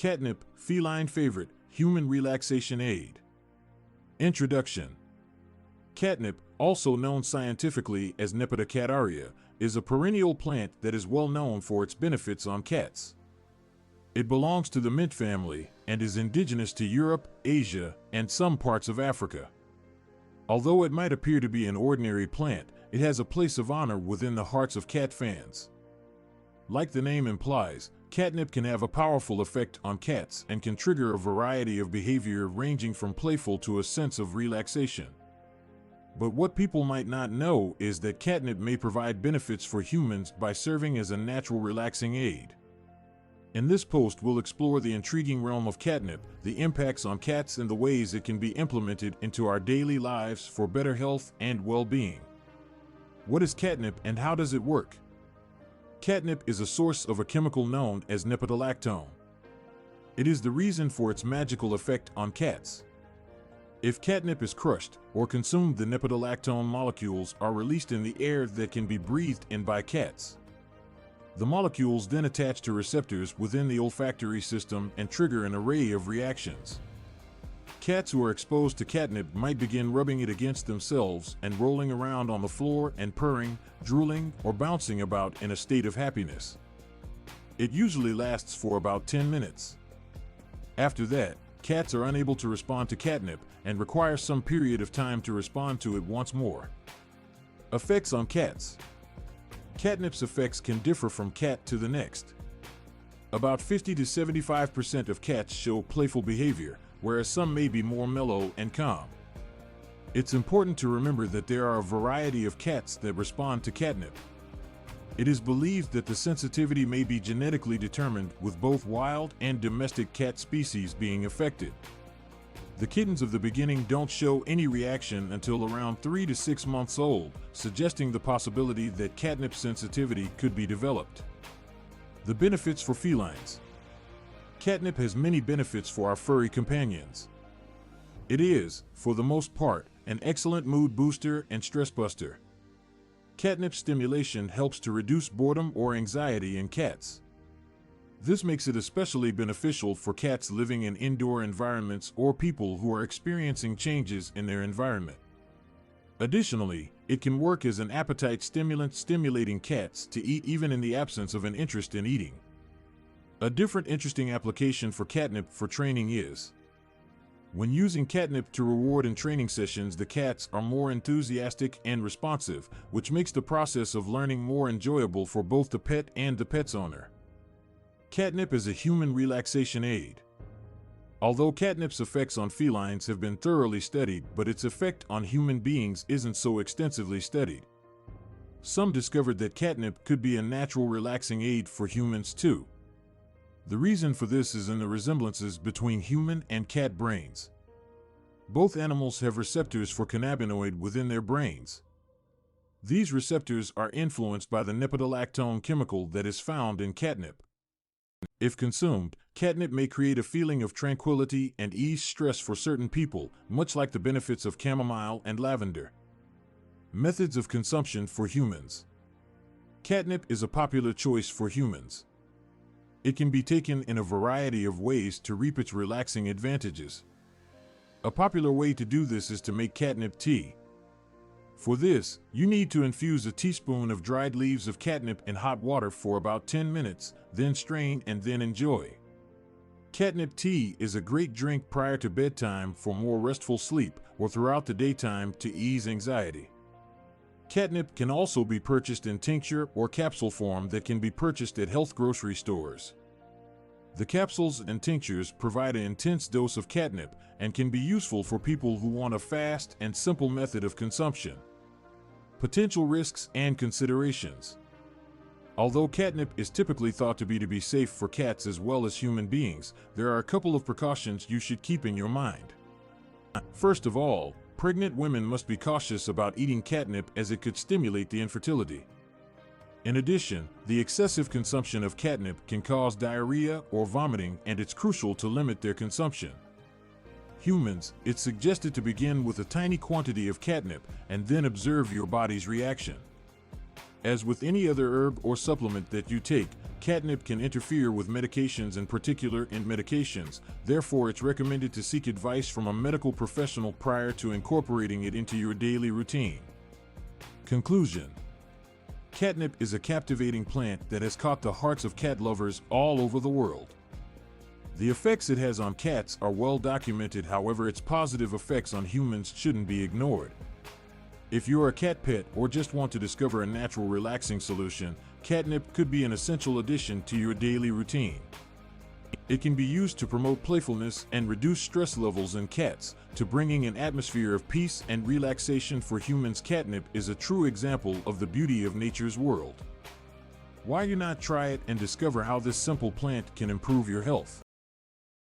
Catnip, feline favorite, human relaxation aid. Introduction. Catnip, also known scientifically as Nepeta cataria, is a perennial plant that is well known for its benefits on cats. It belongs to the mint family and is indigenous to Europe, Asia, and some parts of Africa. Although it might appear to be an ordinary plant, it has a place of honor within the hearts of cat fans. Like the name implies, catnip can have a powerful effect on cats and can trigger a variety of behavior ranging from playful to a sense of relaxation. But what people might not know is that catnip may provide benefits for humans by serving as a natural relaxing aid. In this post, we'll explore the intriguing realm of catnip, the impacts on cats, and the ways it can be implemented into our daily lives for better health and well-being. What is catnip and how does it work? Catnip is a source of a chemical known as nepeta. It is the reason for its magical effect on cats. If catnip is crushed or consumed, the nepeta molecules are released in the air that can be breathed in by cats. The molecules then attach to receptors within the olfactory system and trigger an array of reactions. Cats who are exposed to catnip might begin rubbing it against themselves and rolling around on the floor and purring, drooling, or bouncing about in a state of happiness. It usually lasts for about 10 minutes. After that, cats are unable to respond to catnip and require some period of time to respond to it once more. Effects on cats. Catnip's effects can differ from cat to the next. About 50 to 75% of cats show playful behavior, whereas some may be more mellow and calm. It's important to remember that there are a variety of cats that respond to catnip. It is believed that the sensitivity may be genetically determined, with both wild and domestic cat species being affected. The kittens of the beginning don't show any reaction until around 3 to 6 months old, suggesting the possibility that catnip sensitivity could be developed. The benefits for felines. Catnip has many benefits for our furry companions. It is, for the most part, an excellent mood booster and stress buster. Catnip stimulation helps to reduce boredom or anxiety in cats. This makes it especially beneficial for cats living in indoor environments or people who are experiencing changes in their environment. Additionally, it can work as an appetite stimulant, stimulating cats to eat even in the absence of an interest in eating. A different interesting application for catnip for training is when using catnip to reward in training sessions, the cats are more enthusiastic and responsive, which makes the process of learning more enjoyable for both the pet and the pet's owner. Catnip is a human relaxation aid. Although catnip's effects on felines have been thoroughly studied, but its effect on human beings isn't so extensively studied. Some discovered that catnip could be a natural relaxing aid for humans too. The reason for this is in the resemblances between human and cat brains. Both animals have receptors for cannabinoid within their brains. These receptors are influenced by the nepeta chemical that is found in catnip. If consumed, catnip may create a feeling of tranquility and ease stress for certain people, much like the benefits of chamomile and lavender. Methods of consumption for humans. Catnip is a popular choice for humans. It can be taken in a variety of ways to reap its relaxing advantages. A popular way to do this is to make catnip tea. For this, you need to infuse a teaspoon of dried leaves of catnip in hot water for about 10 minutes, then strain and then enjoy. Catnip tea is a great drink prior to bedtime for more restful sleep or throughout the daytime to ease anxiety. Catnip can also be purchased in tincture or capsule form that can be purchased at health grocery stores. The capsules and tinctures provide an intense dose of catnip and can be useful for people who want a fast and simple method of consumption. Potential risks and considerations. Although catnip is typically thought to be safe for cats as well as human beings, there are a couple of precautions you should keep in your mind. First of all, pregnant women must be cautious about eating catnip as it could stimulate the infertility. In addition, the excessive consumption of catnip can cause diarrhea or vomiting, and it's crucial to limit their consumption. Humans, it's suggested to begin with a tiny quantity of catnip and then observe your body's reaction. As with any other herb or supplement that you take, catnip can interfere with medications, in particular in medications. Therefore, it's recommended to seek advice from a medical professional prior to incorporating it into your daily routine. Conclusion: catnip is a captivating plant that has caught the hearts of cat lovers all over the world. The effects it has on cats are well documented, however, its positive effects on humans shouldn't be ignored. If you're a cat pet or just want to discover a natural relaxing solution, catnip could be an essential addition to your daily routine. It can be used to promote playfulness and reduce stress levels in cats, to bringing an atmosphere of peace and relaxation for humans. Catnip is a true example of the beauty of nature's world. Why not try it and discover how this simple plant can improve your health?